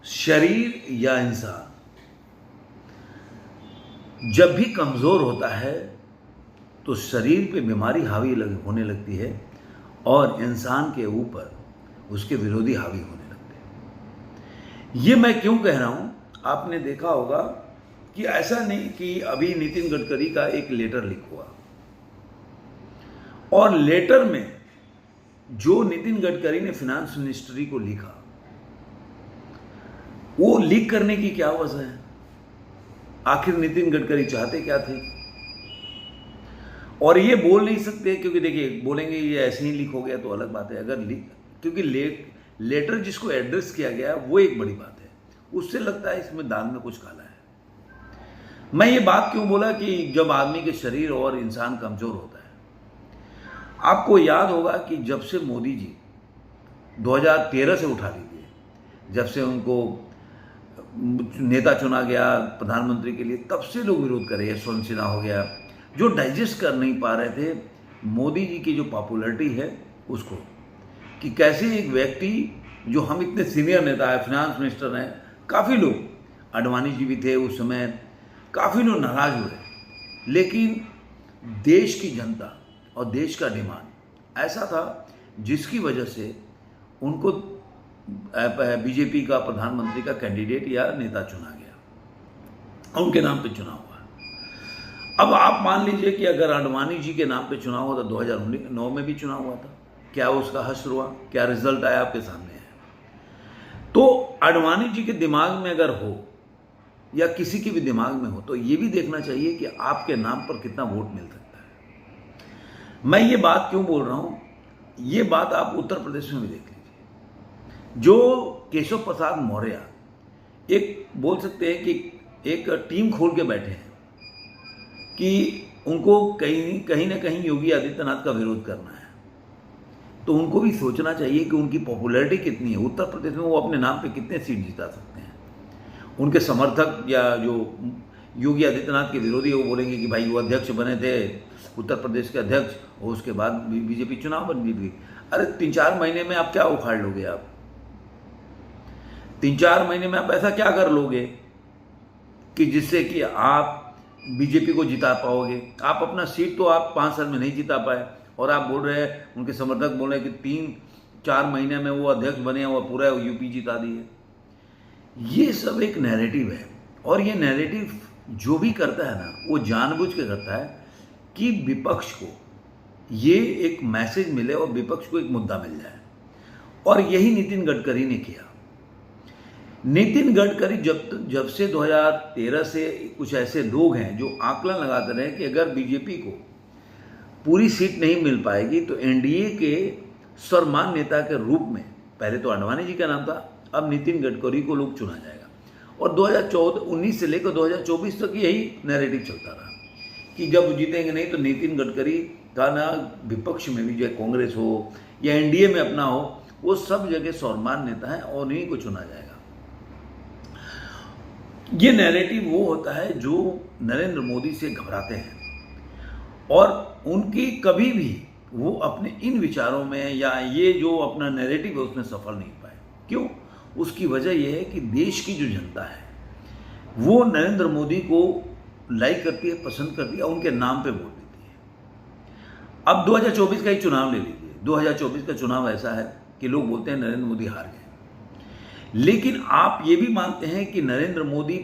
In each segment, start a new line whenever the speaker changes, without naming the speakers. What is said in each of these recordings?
शरीर या इंसान जब भी कमज़ोर होता है तो शरीर पे बीमारी होने लगती है और इंसान के ऊपर उसके विरोधी हावी होने लगते हैं। ये मैं क्यों कह रहा हूँ, आपने देखा होगा कि ऐसा नहीं कि अभी नितिन गडकरी का एक लेटर लीक हुआ और लेटर में जो नितिन गडकरी ने फिनांस मिनिस्ट्री को लिखा, वो लीक करने की क्या वजह है? आखिर नितिन गडकरी चाहते क्या थे? और ये बोल नहीं सकते, क्योंकि देखिए बोलेंगे ये ऐसे ही लीक हो गया तो अलग बात है। अगर लीक, क्योंकि लेटर जिसको एड्रेस किया गया वो एक बड़ी बात है, उससे लगता है इसमें दाल में कुछ काला है। मैं ये बात क्यों बोला कि जब आदमी के शरीर और इंसान कमजोर होता है, आपको याद होगा कि जब से मोदी जी 2013 से उठा लीजिए, जब से उनको नेता चुना गया प्रधानमंत्री के लिए, तब से लोग विरोध कर रहे हैं। यशवंत सिन्हा हो गया, जो डाइजेस्ट कर नहीं पा रहे थे मोदी जी की जो पॉपुलैरिटी है उसको, कि कैसे एक व्यक्ति जो हम इतने सीनियर नेता है, फाइनेंस मिनिस्टर हैं, काफ़ी लोग, आडवाणी जी भी थे उस समय, काफ़ी लोग नाराज हुए। लेकिन देश की जनता और देश का डिमांड ऐसा था जिसकी वजह से उनको बीजेपी का प्रधानमंत्री का कैंडिडेट या नेता चुना गया, उनके नाम पे चुनाव हुआ। अब आप मान लीजिए कि अगर आडवाणी जी के नाम पे चुनाव हुआ था, 2009 में भी चुनाव हुआ था, क्या उसका हश्र हुआ? क्या रिजल्ट आया? आपके सामने है। तो आडवाणी जी के दिमाग में अगर हो या किसी के भी दिमाग में हो तो ये भी देखना चाहिए कि आपके नाम पर कितना वोट मिल सकता है। मैं ये बात क्यों बोल रहा हूं, ये बात आप उत्तर प्रदेश में भी देख लीजिए। जो केशव प्रसाद मौर्य एक बोल सकते हैं कि एक टीम खोल के बैठे हैं कि उनको कहीं ना कहीं योगी आदित्यनाथ का विरोध करना है, तो उनको भी सोचना चाहिए कि उनकी पॉपुलैरिटी कितनी है उत्तर प्रदेश में, वो अपने नाम पे कितने सीट जीता सकते हैं। उनके समर्थक या जो योगी आदित्यनाथ के विरोधी है वो बोलेंगे कि भाई वो अध्यक्ष बने थे उत्तर प्रदेश के अध्यक्ष, और उसके बाद बीजेपी चुनाव बन जीत गई। अरे 3-4 महीने में आप क्या उखाड़ लोगे? आप 3-4 महीने में आप ऐसा क्या कर लोगे कि जिससे कि आप बीजेपी को जिता पाओगे? आप अपना सीट तो आप 5 साल में नहीं जिता पाए, और आप बोल रहे हैं, उनके समर्थक बोल रहे हैं कि 3-4 महीने में वो अध्यक्ष बने और पूरा यूपी जिता दिए। ये सब एक नैरेटिव है, और ये नैरेटिव जो भी करता है ना, वो जानबूझ के करता है कि विपक्ष को ये एक मैसेज मिले और विपक्ष को एक मुद्दा मिल जाए। और यही नितिन गडकरी ने किया। नितिन गडकरी जब से 2013 से कुछ ऐसे लोग हैं जो आकलन लगाते रहे कि अगर बीजेपी को पूरी सीट नहीं मिल पाएगी तो एनडीए के सर्वमान्य नेता के रूप में, पहले तो आडवाणी जी का नाम था, अब नितिन गडकरी को लोग चुना जाएगा। और 2019 से लेकर 2024 तक यही नैरेटिव चलता रहा कि जब जीतेंगे नहीं तो नितिन गडकरी का ना विपक्ष में भी, चाहे कांग्रेस हो या एनडीए में अपना हो, वो सब जगह सर्वमान्य नेता है और उन्हीं को चुना जाएगा। ये नैरेटिव वो होता है जो नरेंद्र मोदी से घबराते हैं, और उनकी कभी भी वो अपने इन विचारों में या ये जो अपना नैरेटिव है उसमें सफल नहीं पाए। क्यों? उसकी वजह यह है कि देश की जो जनता है वो नरेंद्र मोदी को लाइक करती है, पसंद करती है, उनके नाम पे वोट देती है। अब 2024 का ही चुनाव ले लीजिए। 2024 का चुनाव ऐसा है कि लोग बोलते हैं नरेंद्र मोदी हार गए, लेकिन आप ये भी मानते हैं कि नरेंद्र मोदी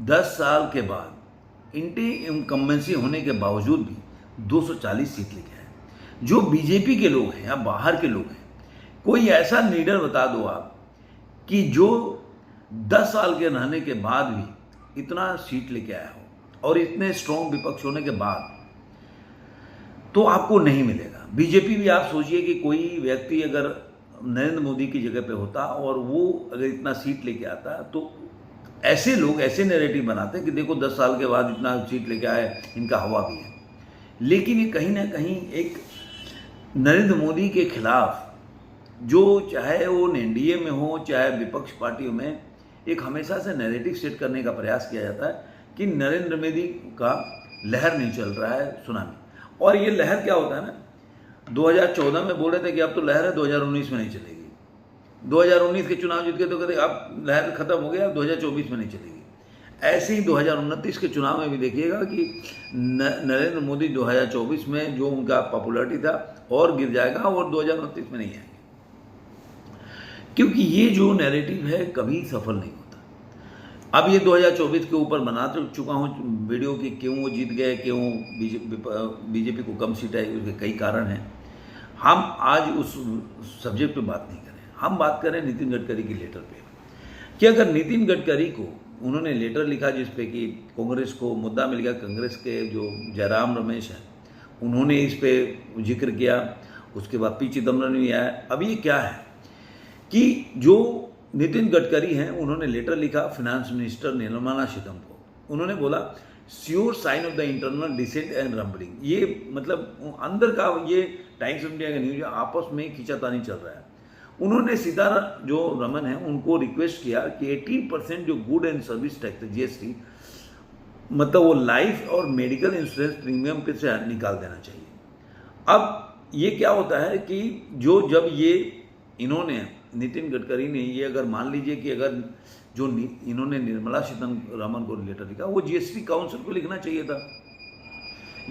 10 साल के बाद एंटी इनकम्बेंसी होने के बावजूद भी 240 सीट लेके आए। जो बीजेपी के लोग हैं या बाहर के लोग हैं, कोई ऐसा लीडर बता दो आप कि जो 10 साल के रहने के बाद भी इतना सीट लेके आया हो और इतने स्ट्रॉन्ग विपक्ष होने के बाद, तो आपको नहीं मिलेगा। बीजेपी भी आप सोचिए कि कोई व्यक्ति अगर नरेंद्र मोदी की जगह पे होता और वो अगर इतना सीट लेके आता, तो ऐसे लोग ऐसे नैरेटिव बनाते कि देखो 10 साल के बाद इतना सीट लेके आए, इनका हवा भी है। लेकिन ये कहीं ना कहीं एक नरेंद्र मोदी के खिलाफ, जो चाहे वो एनडीए में हो चाहे विपक्ष पार्टियों में, एक हमेशा से नैरेटिव सेट करने का प्रयास किया जाता है कि नरेंद्र मोदी का लहर नहीं चल रहा है, सुनामी। और ये लहर क्या होता है ना, 2014 में बोल रहे थे कि अब तो लहर है, 2019 में नहीं चलेगी। 2019 के चुनाव जीत गए तो कहते अब लहर खत्म हो गया, अब 2024 में नहीं चलेगी। ऐसे ही 2029 के चुनाव में भी देखिएगा कि नरेंद्र मोदी 2024 में जो उनका पॉपुलरिटी था और गिर जाएगा और 2029 में नहीं आएंगे, क्योंकि ये जो नैरेटिव है कभी सफल नहीं होता। अब ये 2024 के ऊपर बना तो चुका हूँ वीडियो कि क्यों वो जीत गए, क्यों बीजेपी को कम सीट आई, उसके कई कारण हैं। हम आज उस सब्जेक्ट पे बात नहीं करें, हम बात करें नितिन गडकरी की लेटर पे कि अगर नितिन गडकरी को उन्होंने लेटर लिखा जिसपे कि कांग्रेस को मुद्दा मिल गया, कांग्रेस के जो जयराम रमेश हैं उन्होंने इस पे जिक्र किया, उसके बाद पी चिदम्बरम भी आया। अब ये क्या है कि जो नितिन गडकरी हैं उन्होंने लेटर लिखा फाइनेंस मिनिस्टर निर्मला सीतारमण को, उन्होंने बोला sure sign of the internal dissent and rumbling. ये मतलब अंदर का ये टाइम्स ऑफ इंडिया का न्यूज आपस में खींचातानी चल रहा है। उन्होंने सीधा जो रमन है उनको रिक्वेस्ट किया कि 18% जो गुड एंड सर्विस टैक्स है GST, मतलब वो लाइफ और मेडिकल इंश्योरेंस प्रीमियम पे से निकाल देना चाहिए। अब ये क्या होता है कि जो जब ये इन्होंने नितिन गडकरी ने ये अगर मान लीजिए कि अगर जो इन्होंने निर्मला सीतारमण को लेटर लिखा वो GST काउंसिल को लिखना चाहिए था,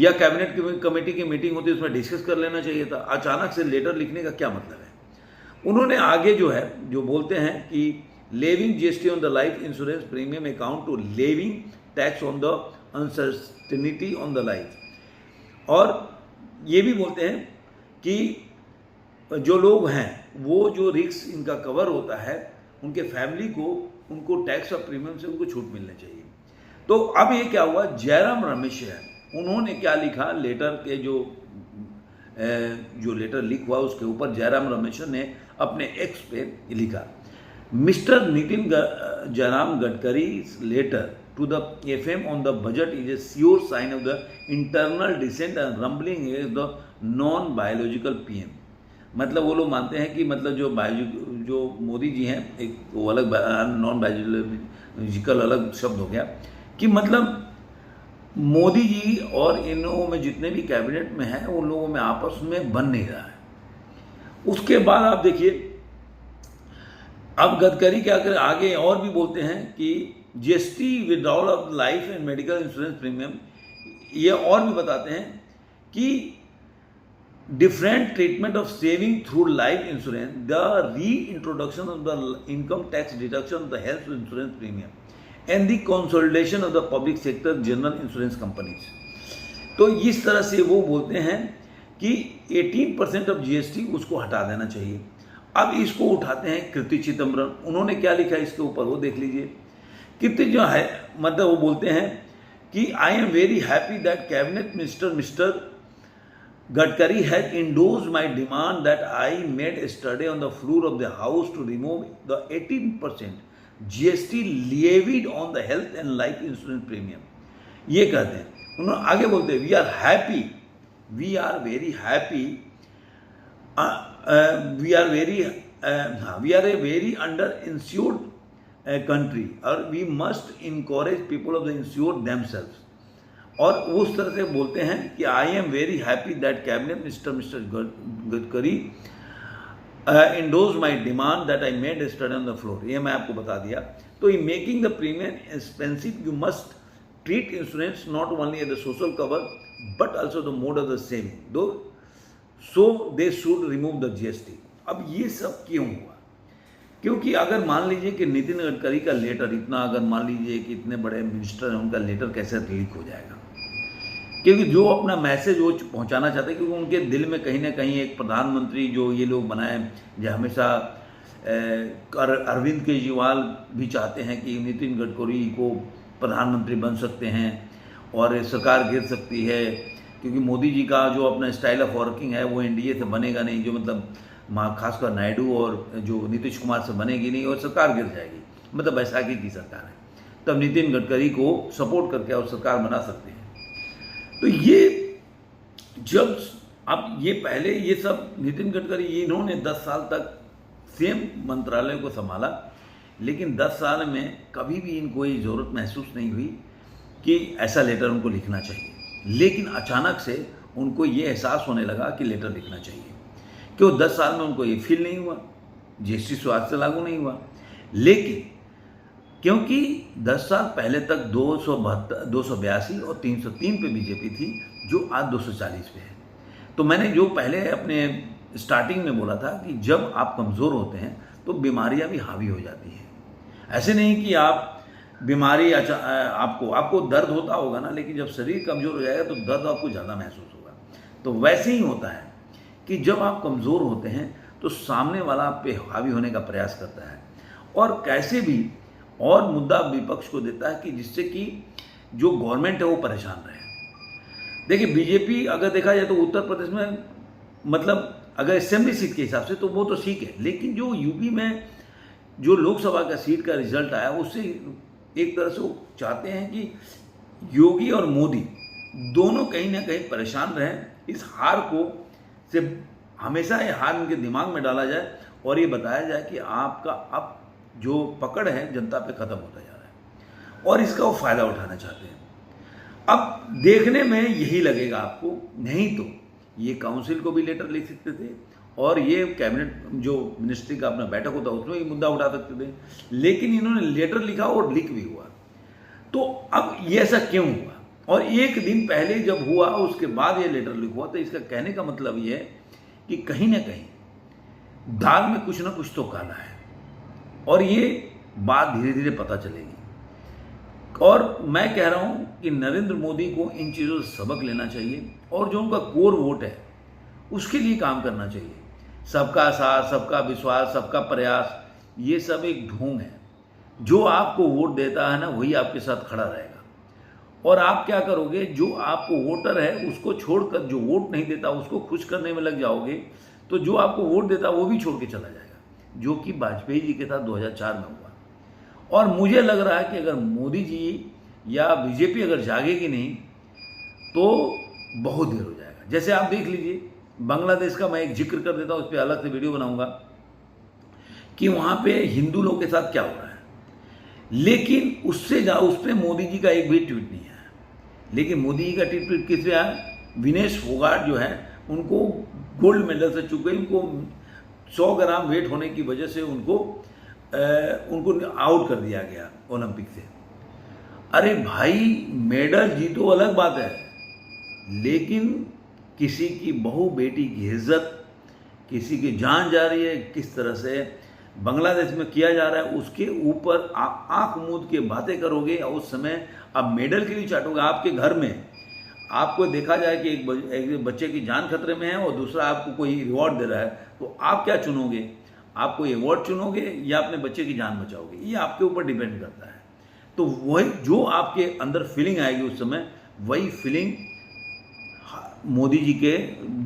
या कैबिनेट कमेटी की मीटिंग होती है उसमें डिस्कस कर लेना चाहिए था। अचानक से लेटर लिखने का क्या मतलब है? उन्होंने आगे जो है जो बोलते हैं कि levying GST on the life insurance premium account to levying tax on the uncertainty on the life, और ये भी बोलते हैं कि जो लोग हैं वो जो रिस्क इनका कवर होता है उनके फैमिली को उनको टैक्स और प्रीमियम से उनको छूट मिलनी चाहिए। तो अब ये क्या हुआ, जयराम रमेश है उन्होंने क्या लिखा लेटर के जो लेटर लीक हुआ उसके ऊपर जयराम रमेश ने अपने एक्स पे लिखा, mister Nitin Jayaram Gadkari letter to the FM on the budget is a sure sign of the internal dissent and rumbling is the non biological PM। मतलब वो लोग मानते हैं कि मतलब जो मोदी जी हैं एक वो अलग नॉन बायोलॉजिकल अलग शब्द हो गया कि मतलब मोदी जी और इन लोगों में जितने भी कैबिनेट में हैं उन लोगों में आपस में बन नहीं रहा है। उसके बाद आप देखिए अब गडकरी क्या कर आगे और भी बोलते हैं कि GST withdrawal of life and medical insurance premium, ये और भी बताते हैं कि different treatment of saving through life insurance, the reintroduction of the income tax deduction of the health insurance premium, and the consolidation of the public sector general insurance companies। तो इस तरह से वो बोलते हैं कि 18% ऑफ GST उसको हटा देना चाहिए। अब इसको उठाते हैं कीर्ति चिदम्बरम, उन्होंने क्या लिखा इसके ऊपर वो देख लीजिए। कीर्ति जो है मतलब वो बोलते हैं कि I am very happy that cabinet minister Gadkari has endorsed my demand that I made yesterday on the floor of the House to remove the 18% GST levied on the health and life insurance premium। ये कहते हैं, उन्होंने आगे बोलते हैं we are happy, we are very happy, we are a very under-insured country, or we must encourage people of the insured themselves। और उस तरह से बोलते हैं कि I am very happy that cabinet mister Gadkari endorse my demand that I made yesterday on the floor. ये मैं आपको बता दिया। तो in making the premium expensive you must treat insurance not only as the social cover but also the mode of the saving though, so they should remove the GST। अब ये सब क्यों हुआ? क्योंकि अगर मान लीजिए कि नितिन गडकरी का लेटर इतना, अगर मान लीजिए कि इतने बड़े मिनिस्टर हैं उनका लेटर कैसे लीक हो जाएगा? क्योंकि जो अपना मैसेज वो पहुंचाना चाहते हैं, क्योंकि उनके दिल में कहीं ना कहीं एक प्रधानमंत्री जो ये लोग बनाए, जो हमेशा अरविंद केजरीवाल भी चाहते हैं कि नितिन गडकरी को प्रधानमंत्री बन सकते हैं और सरकार गिर सकती है, क्योंकि मोदी जी का जो अपना स्टाइल ऑफ वर्किंग है वो NDA से बनेगा नहीं, जो मतलब खासकर नायडू और जो नीतीश कुमार से बनेगी नहीं और सरकार गिर जाएगी, मतलब बैसाखी की सरकार है, तब नितिन गडकरी को सपोर्ट करके और सरकार बना सकते हैं। तो ये जब अब ये पहले ये सब नितिन गडकरी इन्होंने 10 साल तक सेम मंत्रालय को संभाला, लेकिन 10 साल में कभी भी इनको ये ज़रूरत महसूस नहीं हुई कि ऐसा लेटर उनको लिखना चाहिए। लेकिन अचानक से उनको ये एहसास होने लगा कि लेटर लिखना चाहिए। क्यों 10 साल में उनको ये फील नहीं हुआ जीएसटी आज से लागू नहीं हुआ, लेकिन क्योंकि 10 साल पहले तक 282 और 303 पे बीजेपी थी, जो आज 240 पे है। तो मैंने जो पहले अपने स्टार्टिंग में बोला था कि जब आप कमज़ोर होते हैं तो बीमारियां भी हावी हो जाती हैं। ऐसे नहीं कि आप बीमारी आपको दर्द होता होगा ना, लेकिन जब शरीर कमज़ोर हो जाएगा तो दर्द आपको ज़्यादा महसूस होगा। तो वैसे ही होता है कि जब आप कमज़ोर होते हैं तो सामने वाला आप पे हावी होने का प्रयास करता है और कैसे भी और मुद्दा विपक्ष को देता है कि जिससे कि जो गवर्नमेंट है वो परेशान रहे। देखिए, बीजेपी अगर देखा जाए तो उत्तर प्रदेश में मतलब अगर असेंबली सीट के हिसाब से तो वो तो ठीक है, लेकिन जो यूपी में जो लोकसभा का सीट का रिजल्ट आया उससे एक तरह से वो चाहते हैं कि योगी और मोदी दोनों कहीं ना कहीं परेशान रहें। इस हार को से हमेशा ये हार उनके दिमाग में डाला जाए और ये बताया जाए कि आपका अब जो पकड़ है जनता पे खत्म होता जा रहा है और इसका वो फायदा उठाना चाहते हैं। अब देखने में यही लगेगा आपको, नहीं तो ये काउंसिल को भी लेटर लिख सकते थे और ये कैबिनेट जो मिनिस्ट्री का अपना बैठक होता है उसमें भी मुद्दा उठा सकते थे, लेकिन इन्होंने लेटर लिखा और लीक भी हुआ। तो अब ये ऐसा क्यों हुआ? और एक दिन पहले जब हुआ उसके बाद ये लेटर लीक हुआ, तो इसका कहने का मतलब ये है कि कहीं ना कहीं दाल में कुछ ना कुछ तो काला है और ये बात धीरे धीरे पता चलेगी। और मैं कह रहा हूं कि नरेंद्र मोदी को इन चीज़ों से सबक लेना चाहिए और जो उनका कोर वोट है उसके लिए काम करना चाहिए। सबका साथ, सबका विश्वास, सबका प्रयास, ये सब एक ढोंग है। जो आपको वोट देता है ना वही आपके साथ खड़ा रहेगा और आप क्या करोगे, जो आपको वोटर है उसको छोड़कर जो वोट नहीं देता उसको खुश करने में लग जाओगे तो जो आपको वोट देता वो भी छोड़ के चला जाएगा, जो कि वाजपेयी जी के साथ 2004 में हुआ। और मुझे लग रहा है कि अगर मोदी जी या बीजेपी अगर जागेगी नहीं तो बहुत देर हो जाएगा। जैसे आप देख लीजिए बांग्लादेश का, मैं एक जिक्र कर देता हूँ, उस पर अलग से वीडियो बनाऊंगा कि वहाँ पे हिंदू लोग के साथ क्या हो रहा है, लेकिन उस पर मोदी जी का एक भी ट्वीट नहीं आया। लेकिन मोदी जी का ट्वीट किस पे आया? विनेश फोगाट जो है उनको गोल्ड मेडल से चूक गई, उनको 100 ग्राम वेट होने की वजह से उनको आउट कर दिया गया ओलंपिक से। अरे भाई, मेडल जीतो अलग बात है, लेकिन किसी की बहू बेटी की इज्जत, किसी की जान जा रही है, किस तरह से बांग्लादेश में किया जा रहा है, उसके ऊपर आप आंख मूंद के बातें करोगे और उस समय आप मेडल के लिए चाटोगे। आपके घर में आपको देखा जाए कि एक बच्चे की जान खतरे में है और दूसरा आपको कोई रिवॉर्ड दे रहा है, तो आप क्या चुनोगे? आप कोई अवार्ड चुनोगे या अपने बच्चे की जान बचाओगे? ये आपके ऊपर डिपेंड करता है। तो वही जो आपके अंदर फीलिंग आएगी उस समय, वही फीलिंग मोदी जी के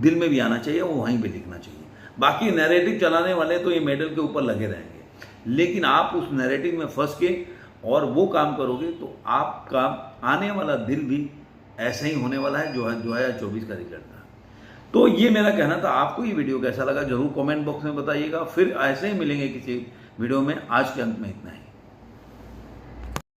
दिल में भी आना चाहिए, वो वहीं पे लिखना चाहिए। बाकी नैरेटिव चलाने वाले तो ये मेडल के ऊपर लगे रहेंगे, लेकिन आप उस नैरेटिव में फंस के और वो काम करोगे तो आपका आने वाला दिन भी ऐसा ही होने वाला है जो 2024 का रिजल्ट था। तो ये मेरा कहना था। आपको ये वीडियो कैसा लगा जरूर कमेंट बॉक्स में बताइएगा। फिर ऐसे ही मिलेंगे किसी वीडियो में। आज के अंत में इतना ही।